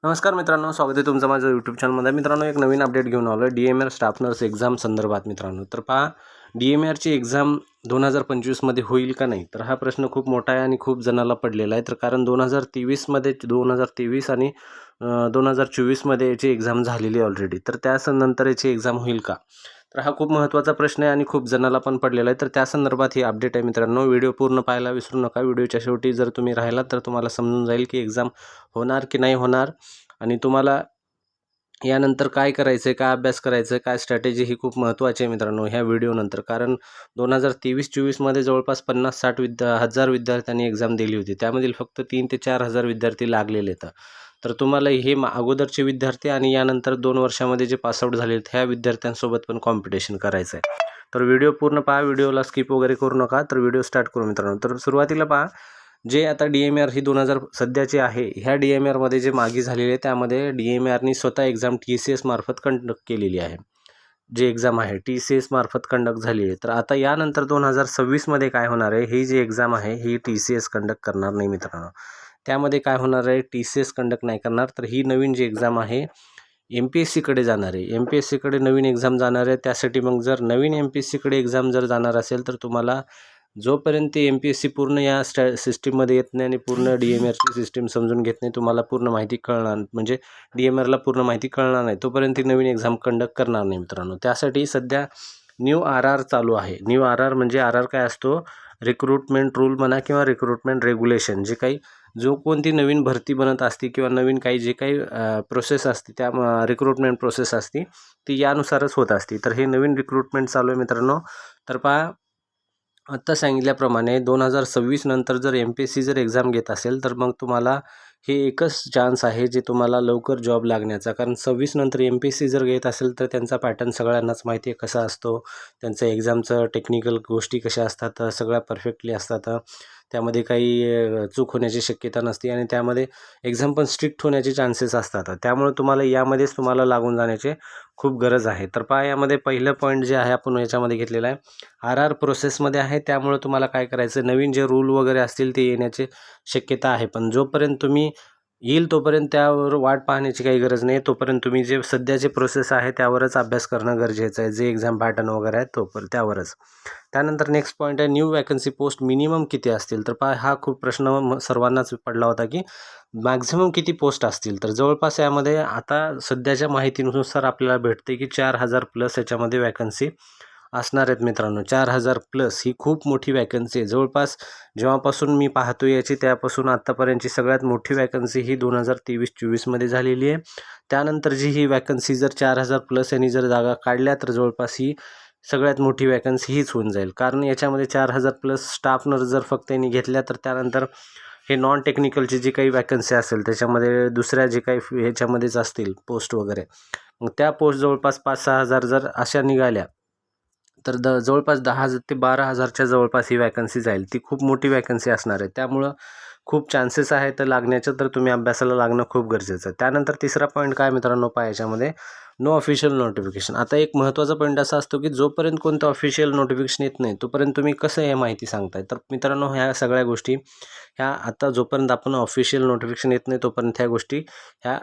नमस्कार मित्रांनो, स्वागत आहे तुमचं माझं यूट्यूब चॅनलमध्ये. मित्रांनो, एक नवीन अपडेट घेऊन आलो आहे DMR स्टाफ नर्स एक्झाम संदर्भात. मित्रांनो, तर पहा, DMRची एक्झाम 2025मध्ये होईल का नाही, तर हा प्रश्न खूप मोठा आहे आणि खूप जणाला पडलेला आहे. तर कारण 2023 आणि 2024मध्ये याची एक्झाम झालेली आहे ऑलरेडी. तर त्यानंतर याची एक्झाम होईल का, तर हा खूप महत्त्वाचा प्रश्न आहे आणि खूप जणाला पण पडलेला आहे. तर त्या संदर्भात ही अपडेट आहे मित्रांनो. व्हिडिओ पूर्ण पाहायला विसरू नका. व्हिडिओच्या शेवटी जर तुम्ही राहिलात तर तुम्हाला समजून जाईल की एक्झाम होणार की नाही होणार आणि तुम्हाला यानंतर काय करायचं आहे, काय अभ्यास करायचं आहे, काय स्ट्रॅटेजी ही खूप महत्त्वाची आहे मित्रांनो ह्या व्हिडिओनंतर. कारण 2023-24मध्ये जवळपास 50-60 हजार विद्यार्थ्यांनी एक्झाम दिली होती. त्यामधील फक्त 3 ते 4 हजार विद्यार्थी लागलेले आहेत. तर तुम्हाला हे अगोदरचे विद्यार्थी आणि यानंतर 2 वर्षामध्ये जे पासआउट झाले आहेत ह्या विद्यार्थ्यांसोबत पण कॉम्पिटिशन करायचं आहे. तर व्हिडिओ पूर्ण पहा, व्हिडिओला स्किप वगैरे करू नका. तर व्हिडिओ स्टार्ट करू मित्रांनो. तर सुरुवातीला पहा, जे आता DMR ही 2000 सध्याची आहे, ह्या DMRमध्ये जे मागे झालेले आहे त्यामध्ये DMRनी स्वतः एक्झाम TCS मार्फत कंडक्ट केलेली आहे. जी एक्झाम आहे TCS मार्फत कंडक्ट झाली आहे. तर आता यानंतर 2026मध्ये काय होणार आहे, ही जी एक्झाम आहे ही TCS कंडक्ट करणार नाही मित्रांनो. त्यामध्ये काय होणार आहे, TCS कंडक्ट नाही करणार. तर ही नवीन जी एक्झाम आहे MPSCकडे जाणार आहे. MPSCकडे नवीन एक्झाम जाणार आहे. त्यासाठी मग जर नवीन MPSCकडे एक्झाम जर जाणार असेल तर तुम्हाला जोपर्यंत MPSC पूर्ण या सिस्टीममध्ये येत नाही आणि पूर्ण DMRची सिस्टीम समजून घेत नाही, तुम्हाला पूर्ण माहिती कळणार म्हणजे DMRला पूर्ण माहिती कळणार नाही, तोपर्यंत ती नवीन एक्झाम कंडक्ट करणार नाही मित्रांनो. त्यासाठी सध्या न्यू RR चालू आहे. न्यू RR म्हणजे RR काय असतो, रिक्रुटमेंट रूल म्हणा किंवा रिक्रुटमेंट रेग्युलेशन. जे काही जो कोणती नवीन भरती बनत असते किंवा नवीन काही जे काही प्रोसेस असते त्या रिक्रुटमेंट प्रोसेस असते ती यानुसारच होत असते. तर हे नवीन रिक्रुटमेंट चालू आहे मित्रांनो. तर पहा, आत्ता सांगितल्याप्रमाणे 2026 नंतर जर MPSC जर एक्झाम घेत असेल तर मग तुम्हाला हे एकच चान्स आहे जे तुम्हाला लवकर जॉब लागण्याचा. कारण 26 नंतर MPSC जर घेत असेल तर त्यांचा पॅटर्न सगळ्यांनाच माहिती आहे कसा असतो. त्यांचं एक्झामचं टेक्निकल गोष्टी कशा असतात, सगळ्या परफेक्टली असतात. त्यामध्ये काही चूक होण्याची शक्यता नसते आणि त्यामध्ये एक्झाम पण स्ट्रिक्ट होण्याचे चान्सेस असतात. त्यामुळे तुम्हाला यामध्येच तुम्हाला लागून जाण्याचे खूप गरज आहे. तर पहा, यामध्ये पहिलं पॉईंट जे आहे आपण याच्यामध्ये घेतलेलं आहे, RR प्रोसेसमध्ये आहे. त्यामुळे तुम्हाला काय करायचं, नवीन जे रूल वगैरे असतील ते येण्याची शक्यता आहे. पण जोपर्यंत तुम्ही येईल तोपर्यंत त्यावर वाट पाहण्याची काही गरज नाही. तोपर्यंत तुम्ही जे सध्याचे प्रोसेस आहे त्यावरच अभ्यास करणं गरजेचं आहे. जे एक्झाम पॅटर्न वगैरे आहे त्यावरच. त्यानंतर नेक्स्ट पॉईंट आहे, न्यू वॅकन्सी पोस्ट मिनिमम किती असतील. तर पहा, हा खूप प्रश्न सर्वांनाच पडला होता की मॅक्झिमम किती पोस्ट असतील. तर जवळपास यामध्ये आता सध्याच्या माहितीनुसार आपल्याला भेटते की 4000 प्लस याच्यामध्ये वॅकन्सी असणार आहेत मित्रांनो. 4000 प्लस ही खूप मोठी वॅकन्सी आहे. जवळपास जेव्हापासून मी पाहतो याची त्यापासून आत्तापर्यंतची सगळ्यात मोठी वॅकन्सी ही 2023-24मध्ये झालेली आहे. त्यानंतर जी ही वॅकन्सी जर 4000 प्लस यांनी जर जागा काढल्या तर जवळपास ही सगळ्यात मोठी वॅकन्सी हीच होऊन जाईल. कारण याच्यामध्ये 4000 प्लस स्टाफ नर्स जर फक्त यांनी घेतल्या तर त्यानंतर हे नॉन टेक्निकलची जी काही वॅकन्सी असेल त्याच्यामध्ये दुसऱ्या जे काही ह्याच्यामध्येच असतील पोस्ट वगैरे, मग त्या पोस्ट जवळपास 5-6 हजार जर अशा निघाल्या तर जवळपास 10 ते 12,000च्या जवळपास ही वॅकन्सी जाईल. ती खूप मोठी वॅकन्सी असणार आहे. त्यामुळं खूप चान्सेस आहेत लागण्याचं. तर तुम्ही अभ्यासाला लागणं खूप गरजेचं आहे. त्यानंतर तिसरा पॉईंट काय मित्रांनो पहा, याच्यामध्ये नो ऑफिशियल नोटिफिकेशन. आता एक महत्त्वाचा पॉईंट असा असतो की जोपर्यंत कोणतं ऑफिशियल नोटिफिकेशन येत नाही तोपर्यंत तुम्ही कसं हे माहिती सांगताय. तर मित्रांनो, ह्या सगळ्या गोष्टी ह्या आता जोपर्यंत आपण ऑफिशियल नोटिफिकेशन येत नाही तोपर्यंत ह्या गोष्टी ह्या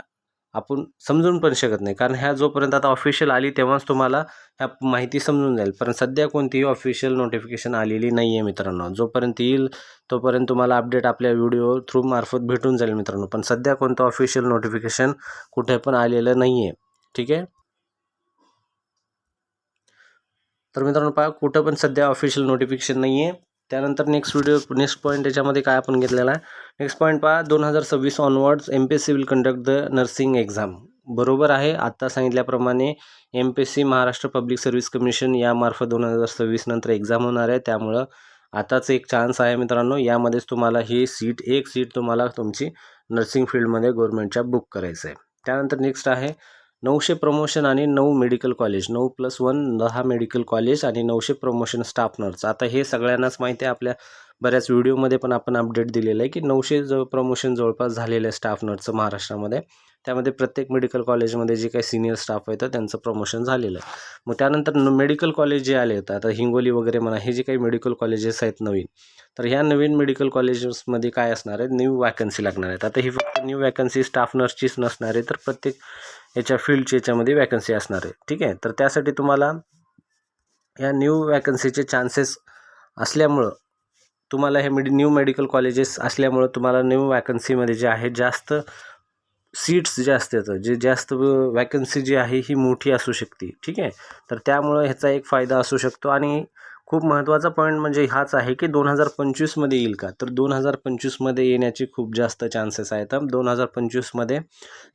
आपण समजून पण शकत नाही. कारण ह्या जोपर्यंत आता ऑफिशियल आली तेव्हाच तुम्हाला ह्या माहिती समजून जाईल. पण सध्या कोणतीही ऑफिशियल नोटिफिकेशन आलेली नाही आहे मित्रांनो. जोपर्यंत येईल तोपर्यंत तुम्हाला अपडेट आपल्या व्हिडिओ थ्रू मार्फत भेटून जाईल मित्रांनो. पण सध्या कोणतं ऑफिशियल नोटिफिकेशन कुठे पण आलेलं नाही आहे. ठीक आहे. तर मित्रांनो पहा, कुठं पण सध्या ऑफिशियल नोटिफिकेशन नाही आहे. त्यानंतर नेक्स्ट पॉईंट याच्यामध्ये काय आपण घेतलेला आहे, नेक्स्ट पॉईंट पहा, 2026 onwards MPSC will conduct the nursing exam. बरोबर आहे. आत्ता सांगितल्याप्रमाणे MPSC Maharashtra public service commission यामार्फत 2026 नंतर एक्झाम होणार आहे. त्यामुळं आताच एक चान्स आहे मित्रांनो. यामध्येच तुम्हाला ही एक सीट तुम्हाला तुमची नर्सिंग फील्डमध्ये गव्हर्नमेंटच्या बुक करायचं आहे. त्यानंतर नेक्स्ट आहे 900 प्रमोशन आणि 9 मेडिकल कॉलेज, 9+1 10 मेडिकल कॉलेज आणि 900 प्रमोशन स्टाफ नर्स. आता हे सगळ्यांनाच माहिती आहे, आपल्या बऱ्याच व्हिडिओमध्ये पण आपण अपडेट दिलेलं आहे की 900 प्रमोशन जवळपास झालेलं आहे स्टाफ नर्सचं महाराष्ट्रामध्ये. त्यामध्ये प्रत्येक मेडिकल कॉलेजमध्ये जे काही सिनियर स्टाफ आहे तर त्यांचं प्रमोशन झालेलं आहे. मग त्यानंतर मेडिकल कॉलेज जे आले होते, आता हिंगोली वगैरे म्हणा, हे जे काही मेडिकल कॉलेजेस आहेत नवीन, तर ह्या नवीन मेडिकल कॉलेजेसमध्ये काय असणार आहे, न्यू वॅकन्सी लागणार आहेत. आता ही फक्त न्यू वॅकन्सी स्टाफ नर्सचीच नसणार आहे, तर प्रत्येक याच्या फील्डची याच्यामध्ये वॅकन्सी असणार आहे. ठीक आहे, तर त्यासाठी तुम्हाला या न्यू वॅकन्सीचे चान्सेस असल्यामुळं तुम्हाला हे न्यू मेडिकल कॉलेजेस असल्यामुळं तुम्हाला न्यू वॅकन्सीमध्ये जे आहे जास्त सीट्स जे असतात, जे जास्त वॅकन्सी जी आहे ही मोठी असू शकते. ठीक आहे, तर त्यामुळं ह्याचा एक फायदा असू शकतो. आणि खूप महत्त्वाचा पॉईंट म्हणजे हाच आहे की 2025मध्ये येईल का, तर 2025मध्ये येण्याची खूप जास्त चान्सेस आहेत. 2025मध्ये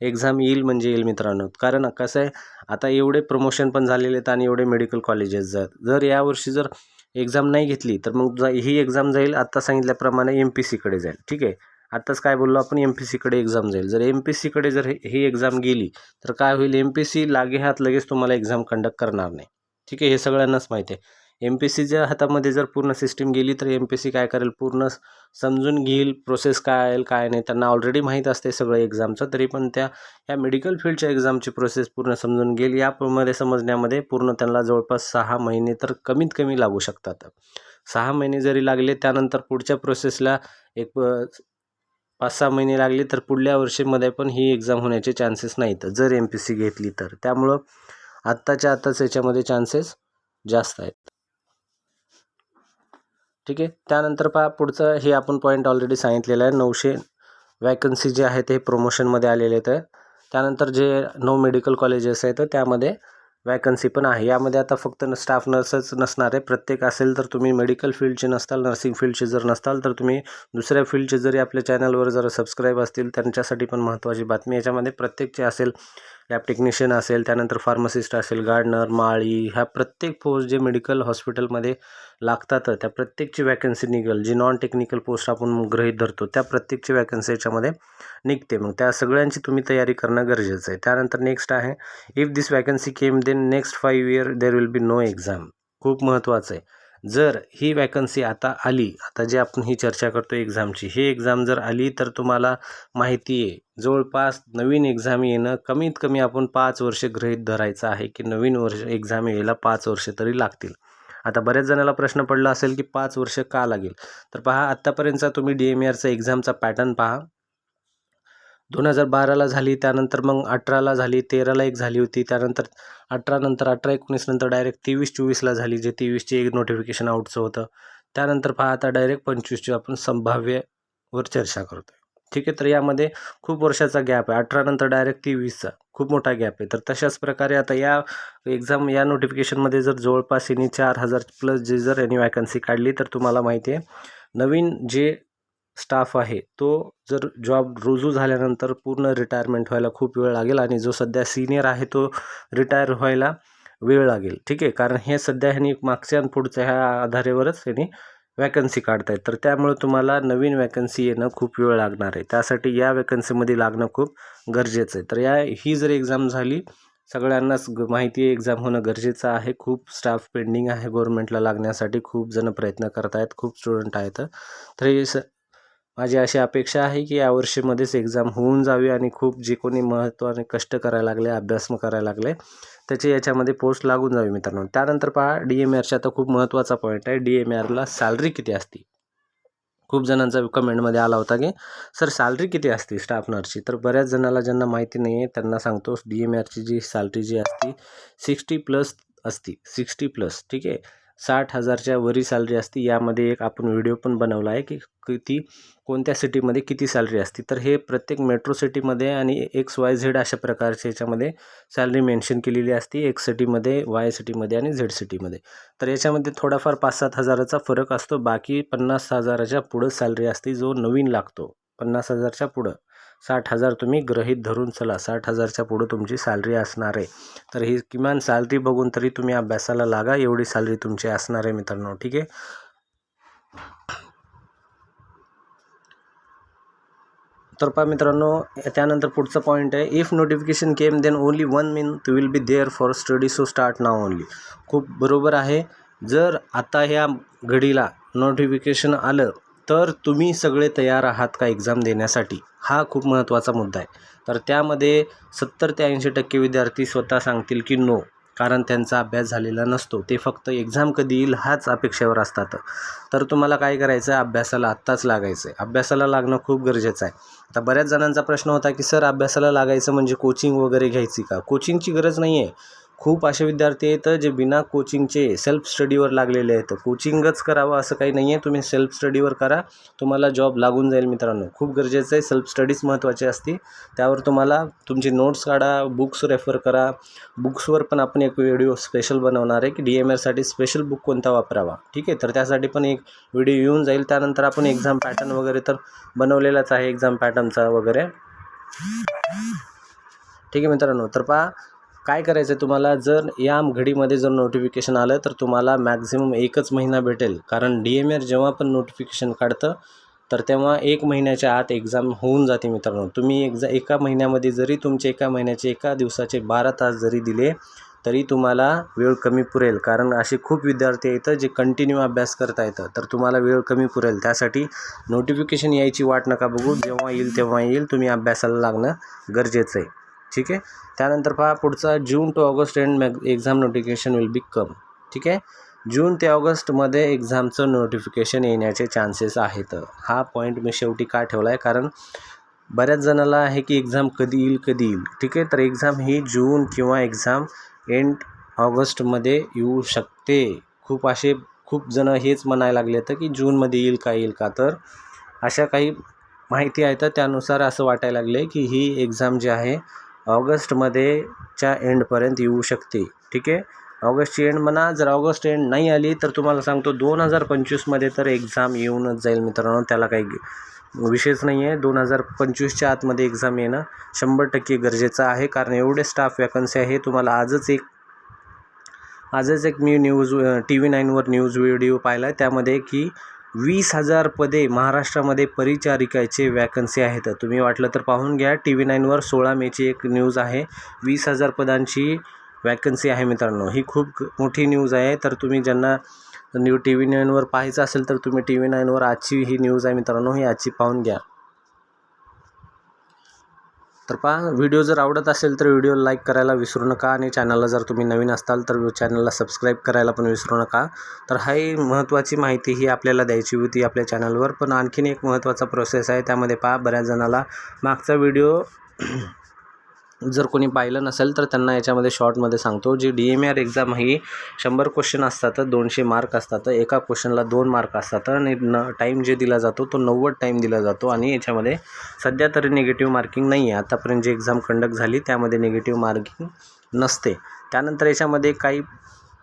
एक्झाम येईल म्हणजे येईल मित्रांनो. कारण कसं आहे, आता एवढे प्रमोशन पण झालेले आहेत आणि एवढे मेडिकल कॉलेजेस आहेत. जर यावर्षी जर एक्झाम नाही घेतली तर मग ही एक्झाम जाईल आत्ता सांगितल्याप्रमाणे MPSCकडे जाईल. ठीक आहे, आत्ताच काय बोललो आपण, MPSCकडे एक्झाम जाईल. जर MPSCकडे जर ही एक्झाम गेली तर काय होईल, MPSC लागे हात लगेच तुम्हाला एक्झाम कंडक्ट करणार नाही. ठीक आहे, हे सगळ्यांनाच माहिती आहे. MPSCच्या हातामध्ये जर पूर्ण सिस्टीम गेली तर MPSC काय करेल, पूर्ण समजून घेईल प्रोसेस काय आहे काय नाही. त्यांना ऑलरेडी माहीत असते सगळं एक्झामचं, तरी पण ह्या मेडिकल फील्डच्या एक्झामची प्रोसेस पूर्ण समजून घेईल. यामध्ये समजण्यामध्ये पूर्ण त्यांना जवळपास 6 महिने तर कमीत कमी लागू शकतात. 6 महिने जरी लागले, त्यानंतर पुढच्या प्रोसेसला एक 5-6 महिने लागले, तर पुढल्या वर्षीमध्ये पण ही एक्झाम होण्याचे चान्सेस नाहीत जर MPSC घेतली तर. त्यामुळं आत्ताच्या आत्ताच याच्यामध्ये चान्सेस जास्त आहेत. ठीक आहे, त्यानंतर पहा पुढचं, हे आपण पॉईंट ऑलरेडी सांगितलेलं आहे. 900 वॅकन्सी जे आहेत ते प्रमोशनमध्ये आलेले आहेत. त्यानंतर जे 9 मेडिकल कॉलेजेस आहेत त्यामध्ये वॅकन्सी पण आहे. यामध्ये आता फक्त स्टाफ नर्सच नसणार आहे, प्रत्येक असेल तर तुम्ही मेडिकल फील्डचे नसताल, नर्सिंग फील्डचे जर नसताल तर तुम्ही दुसऱ्या फील्डचे जरी आपल्या चॅनलवर जर सबस्क्राईब असतील त्यांच्यासाठी पण महत्त्वाची बातमी. याच्यामध्ये प्रत्येकचे असेल, लॅब टेक्निशियन असेल, त्यानंतर फार्मासिस्ट असेल, गार्डनर, माळी, ह्या प्रत्येक पोस्ट जे मेडिकल हॉस्पिटलमध्ये लागतात त्या प्रत्येकची वॅकन्सी निघेल. जी नॉन टेक्निकल पोस्ट आपण गृहीत धरतो त्या प्रत्येकची वॅकन्सी याच्यामध्ये निघते. मग त्या सगळ्यांची तुम्ही तयारी करणं गरजेचं आहे. त्यानंतर नेक्स्ट आहे, if this vacancy came then next 5 year there will be no exam. खूप महत्त्वाचं आहे. जर ही वॅकन्सी आता आली, आता जे आपण ही चर्चा करतो एक्झामची, ही एक्झाम जर आली तर तुम्हाला माहिती आहे जवळपास नवीन एक्झाम येणं कमीत कमी आपण 5 वर्ष गृहीत धरायचं आहे की नवीन वर्ष एक्झाम यायला 5 वर्ष तरी लागतील. आता बऱ्याच जणाला प्रश्न पडला असेल की 5 वर्ष का लागेल, तर पहा आत्तापर्यंतचा तुम्ही DMARचा एक्झामचा पॅटर्न पहा. 2012ला झाली, त्यानंतर मग 18ला झाली, 13ला एक झाली होती, त्यानंतर 18 नंतर 18-19 नंतर डायरेक्ट 23-24ला झाली, जे 23ची एक नोटिफिकेशन आउटचं होतं. त्यानंतर पहा आता डायरेक्ट 25ची आपण संभाव्यवर चर्चा करतो आहे. ठीक आहे, तर यामध्ये खूप वर्षाचा गॅप आहे. 18 नंतर डायरेक्ट 23चा खूप मोठा गॅप आहे. तर तशाच प्रकारे आता या एक्झाम या नोटिफिकेशनमध्ये जर जवळपास यांनी 4000+ जे जर यांनी वॅकन्सी काढली, तर तुम्हाला माहिती आहे नवीन जे स्टाफ आहे तो जर जॉब रुजू झाल्यानंतर पूर्ण रिटायरमेंट व्हायला खूप वेळ लागेल आणि जो सध्या सिनियर आहे तो रिटायर व्हायला वेळ लागेल. ठीक आहे, कारण हे सध्या ह्यांनी मागच्या आणि पुढच्या ह्या आधारेवरच ह्यांनी वॅकन्सी काढतायत. तर त्यामुळे तुम्हाला नवीन वॅकन्सी येणं खूप वेळ लागणार आहे. त्यासाठी या वॅकन्सीमध्ये लागणं खूप गरजेचं आहे. तर ही जर एक्झाम झाली, सगळ्यांनाच माहिती आहे एक्झाम होणं गरजेचं आहे. खूप स्टाफ पेंडिंग आहे गव्हर्नमेंटला लागण्यासाठी, खूप जण प्रयत्न करत आहेत, खूप स्टुडंट आहेत. तर हे माझी अशी अपेक्षा आहे की या वर्षीमध्येच एक्झाम होऊन जावी आणि खूप जे कोणी महत्त्वाने कष्ट करायला लागले, अभ्यास करायला लागले, त्याचे याच्यामध्ये पोस्ट लागून जावी मित्रांनो. त्यानंतर पहा DMARचा आता खूप महत्त्वाचा पॉईंट आहे, DMARला सॅलरी किती असते. खूप जणांचा कमेंटमध्ये आला होता की सर सॅलरी किती असते स्टाफ नर्सची. तर बऱ्याच जणाला ज्यांना माहिती नाही आहे त्यांना सांगतो, DMARची जी सॅलरी जी असते 60+ असते, 60+. ठीक आहे, 60,000च्या वरी सॅलरी असते. यामध्ये एक आपण व्हिडिओ पण बनवला आहे की किती कोणत्या सिटीमध्ये किती सॅलरी असते. तर हे प्रत्येक मेट्रो सिटीमध्ये आणि XYZ अशा प्रकारच्या याच्यामध्ये सॅलरी मेन्शन केलेली असते, X सिटीमध्ये, Y सिटीमध्ये आणि Z सिटीमध्ये. तर याच्यामध्ये थोडाफार 5-7 हजाराचा फरक असतो. बाकी 50,000च्या पुढं सॅलरी असते जो नवीन लागतो. 50,000च्या पुढं 60,000 तुम्ही गृहीत धरून चला, 60,000च्या पुढं तुमची सॅलरी असणार आहे. तर ही किमान सॅलरी बघून तरी तुम्ही अभ्यासाला लागा, एवढी सॅलरी तुमची असणार आहे मित्रांनो. ठीक आहे, तर पहा मित्रांनो, त्यानंतर पुढचा पॉईंट आहे, if notification came then only 1 month will be there for study, so start now only. खूप बरोबर आहे. जर आता ह्या घडीला नोटिफिकेशन आलं तर तुम्ही सगळे तयार आहात का एक्झाम देण्यासाठी, हा खूप महत्त्वाचा मुद्दा आहे. तर त्यामध्ये 70 ते 80% विद्यार्थी स्वतः सांगतील की नो, कारण त्यांचा अभ्यास झालेला नसतो. ते फक्त एक्झाम कधी येईल हाच अपेक्षेवर असतात. तर तुम्हाला काय करायचं आहे, अभ्यासाला आत्ताच लागायचं आहे. अभ्यासाला लागणं खूप गरजेचं आहे. आता बऱ्याच जणांचा प्रश्न होता की सर अभ्यासाला लागायचं म्हणजे कोचिंग वगैरे घ्यायची का? कोचिंगची गरज नाही आहे. खूप असे विद्यार्थी आहेत जे बिना कोचिंगचे सेल्फ स्टडीवर लागलेले आहेत. कोचिंगच करावं असं काही नाही आहे. तुम्ही सेल्फ स्टडीवर करा, तुम्हाला जॉब लागून जाईल मित्रांनो. खूप गरजेचं आहे. सेल्फ स्टडीज महत्त्वाची असते. त्यावर तुम्हाला तुमची नोट्स काढा, बुक्स रेफर करा. बुक्सवर पण आपण एक व्हिडिओ स्पेशल बनवणार आहे की DMRसाठी स्पेशल बुक कोणता वापरावा, ठीक आहे. तर त्यासाठी पण एक व्हिडिओ येऊन जाईल. त्यानंतर आपण एक्झाम पॅटर्न वगैरे तर बनवलेलाच आहे, एक्झाम पॅटर्नचा वगैरे, ठीक आहे मित्रांनो. तर पहा काय करायचं आहे तुम्हाला, जर या घडीमध्ये जर नोटिफिकेशन आलं तर तुम्हाला मॅक्झिमम 1च महिना भेटेल. कारण DMR जेव्हा पण नोटिफिकेशन काढतं तर तेव्हा 1 महिन्याच्या आत एक्झाम होऊन जाते मित्रांनो. तुम्ही एका महिन्यामध्ये जरी तुमचे एका महिन्याचे एका दिवसाचे 12 तास जरी दिले तरी तुम्हाला वेळ कमी पुरेल. कारण असे खूप विद्यार्थी आहेत जे कंटिन्यू अभ्यास करता येतं, तर तुम्हाला वेळ कमी पुरेल. त्यासाठी नोटिफिकेशन यायची वाट नका बघू, जेव्हा येईल तेव्हा येईल. तुम्ही अभ्यासाला लागणं गरजेचं आहे, ठीक आहे. त्यानंतर पहा पुढचा June to August end exam notification will be come, ठीक आहे. जून ते ऑगस्टमध्ये एक्झामचं नोटिफिकेशन येण्याचे चान्सेस आहेत. हा पॉईंट मी शेवटी का ठेवला आहे, कारण बऱ्याच जणाला आहे की एक्झाम कधी येईल, ठीक आहे. तर एक्झाम ही जून किंवा एक्झाम एंड ऑगस्टमध्ये येऊ शकते. खूप जण हेच म्हणायला लागले तर की जूनमध्ये येईल का. तर अशा काही माहिती आहे, तर त्यानुसार असं वाटायला लागले की ही एक्झाम जी आहे ऑगस्टमध्येच्या एंडपर्यंत येऊ शकते, ठीक आहे. ऑगस्टची एंड म्हणा. जर ऑगस्ट एंड नाही आली तर तुम्हाला सांगतो 2025मध्ये तर एक्झाम येऊनच जाईल मित्रांनो. त्याला काही विषयच नाही आहे. 2025च्या आतमध्ये एक्झाम येणं 100% गरजेचं आहे. कारण एवढे स्टाफ वॅकन्सी आहे. तुम्हाला आजच एक मी TV9वर न्यूज व्हिडिओ पाहिला, त्यामध्ये की 20,000 पदे महाराष्ट्रामध्ये परिचारिकाचे वॅकन्सी आहेत. तुम्ही वाटलं तर पाहून घ्या. TV9वर 16 मेची एक न्यूज आहे. 20,000 पदांची वॅकन्सी आहे मित्रांनो. ही खूप मोठी न्यूज आहे. तर तुम्ही ज्यांना TV9वर पाहायचं असेल तर तुम्ही TV9वर आजची ही न्यूज आहे मित्रांनो, ही आजची पाहून घ्या. तर पहा, व्हिडिओ जर आवडत असेल तर व्हिडिओला लाईक करायला विसरू नका आणि चॅनलला जर तुम्ही नवीन असाल तर चॅनलला सबस्क्राईब करायला पण विसरू नका. तर ही महत्त्वाची माहिती ही आपल्याला द्यायची होती आपल्या चॅनलवर. पण आणखीन एक महत्त्वाचा प्रोसेस आहे. त्यामध्ये पहा, बऱ्याच जणाला मागचा व्हिडिओ जर कोणी पाहिलं नसेल तर त्यांना याच्यामध्ये शॉर्टमध्ये सांगतो. जी DMR एक्झाम ही 100 क्वेश्चन असतात, 200 मार्क असतात. एका क्वेश्चनला 2 मार्क असतात आणि टाईम जे दिला जातो तो 90 टाईम दिला जातो. आणि याच्यामध्ये सध्या तरी निगेटिव्ह मार्किंग नाही आहे. आतापर्यंत जी एक्झाम कंडक्ट झाली त्यामध्ये निगेटिव्ह मार्किंग नसते. त्यानंतर याच्यामध्ये काही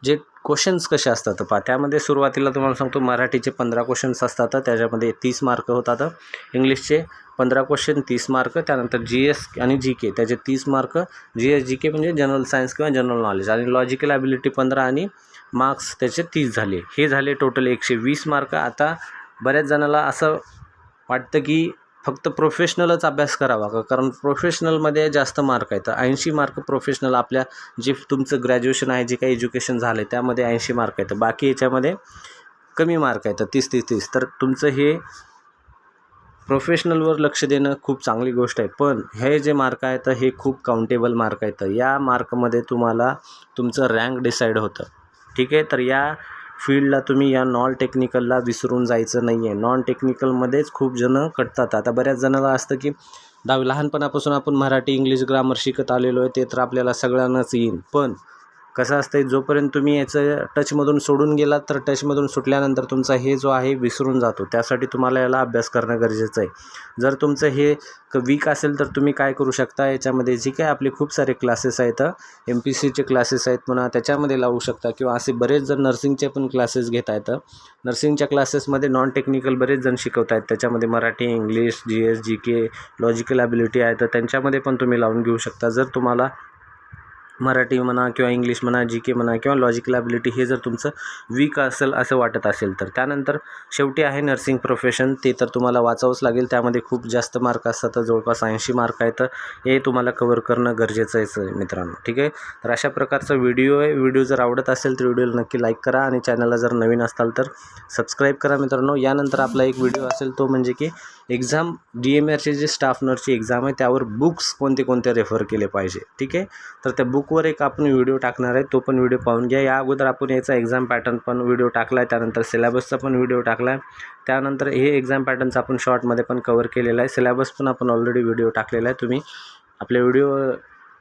जे क्वेश्चन्स कसे असतात पहा, त्यामध्ये सुरुवातीला तुम्हाला सांगतो मराठीचे 15 क्वेश्चन्स असतात, त्याच्यामध्ये 30 मार्क होतात. इंग्लिशचे 15 क्वेश्चन 30 मार्क. त्यानंतर GS आणि GK त्याचे 30 मार्क. GS GK म्हणजे जनरल सायन्स किंवा जनरल नॉलेज. आणि लॉजिकल ॲबिलिटी 15 आणि मार्क्स त्याचे 30 झाले. हे झाले टोटल 120 मार्क. आता बऱ्याच जणाला असं वाटतं की फक्त प्रोफेशनलच अभ्यास करावा का, कारण प्रोफेशनलमध्ये जास्त मार्क आहेत. 80 मार्क प्रोफेशनल आपल्या जे तुमचं ग्रॅज्युएशन आहे, जे काही एज्युकेशन झालं आहे त्यामध्ये 80 मार्क आहेत. बाकी याच्यामध्ये कमी मार्क आहेत, 30. तर तुमचं हे प्रोफेशनलवर लक्ष देणं खूप चांगली गोष्ट आहे. पण हे जे मार्क आहेत हे खूप काउंटेबल मार्क आहेत. या मार्कमध्ये तुम्हाला तुमचं रँक डिसाईड होतं, ठीक आहे. तर या फील्डला तुम्ही या नॉन टेक्निकलला विसरून जायचं नाही आहे. नॉन टेक्निकलमध्येच खूप जणं कटतात. आता बऱ्याच जणाला असतं की लहानपणापासून आपण मराठी इंग्लिश ग्रामर शिकत आलेलो आहे, ते तर आपल्याला सगळ्यांनाच येईल. पण कसं असतं, जोपर्यंत तुम्ही याचं टचमधून सोडून गेलात तर टचमधून सुटल्यानंतर तुमचा हे जो आहे विसरून जातो. त्यासाठी तुम्हाला याला अभ्यास करणं गरजेचं आहे. जर तुमचं हे वीक असेल तर तुम्ही काय करू शकता, याच्यामध्ये जे काय आपले खूप सारे क्लासेस आहेत, MPCचे क्लासेस आहेत म्हणा, त्याच्यामध्ये लावू शकता. किंवा असे बरेच जण नर्सिंगचे पण क्लासेस घेत आहेत. नर्सिंगच्या क्लासेसमध्ये नॉन टेक्निकल बरेच जण शिकवत आहेत. त्याच्यामध्ये Marathi, English, GS GK, logical ability आहे, तर त्यांच्यामध्ये पण तुम्ही लावून घेऊ शकता. जर तुम्हाला मराठी म्हणा किंवा इंग्लिश म्हणा, GK म्हणा किंवा लॉजिकल ॲबिलिटी हे जर तुमचं वीक असेल असं वाटत असेल तर. त्यानंतर शेवटी आहे नर्सिंग प्रोफेशन, ते तर तुम्हाला वाचावंच लागेल. त्यामध्ये खूप जास्त मार्क असतात, तर जवळपास 80 मार्क आहेत. तर हे तुम्हाला कव्हर करणं गरजेचं आहे मित्रांनो, ठीक आहे. तर अशा प्रकारचा व्हिडिओ आहे. व्हिडिओ जर आवडत असेल तर व्हिडिओला नक्की लाईक करा आणि चॅनलला जर नवीन असाल तर सबस्क्राईब करा मित्रांनो. यानंतर आपला एक व्हिडिओ असेल तो म्हणजे की एक्झाम DMRचे जे स्टाफ नर्सची एक्झाम आहे त्यावर बुक्स कोणते कोणते रेफर केले पाहिजे, ठीक आहे. तर त्या बुकवर एक आपण व्हिडिओ टाकणार आहे, तो पण व्हिडिओ पाहून घ्या. या अगोदर आपण याचा एक्झाम पॅटर्न पण व्हिडिओ टाकला आहे, त्यानंतर सिलेबसचा पण व्हिडिओ टाकला आहे, त्यानंतर हे एक्झाम पॅटर्नचा आपण शॉर्टमध्ये पण कवर केलेला आहे. सिलेबस पण आपण ऑलरेडी व्हिडिओ टाकलेला आहे. तुम्ही आपल्या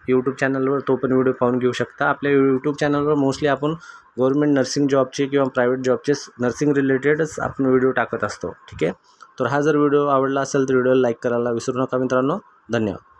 यूट्यूब चॅनलवर तो पण व्हिडिओ पाहून घेऊ शकता. आपल्या यूट्यूब चॅनलवर मोस्टली आपण गव्हर्नमेंट नर्सिंग जॉबचे किंवा प्रायव्हेट जॉबचे नर्सिंग रिलेटेडच आपण व्हिडिओ टाकत असतो, ठीक आहे. तर हा जर व्हिडिओ आवडला असेल तर व्हिडिओला लाईक करायला विसरू नका मित्रांनो. धन्यवाद.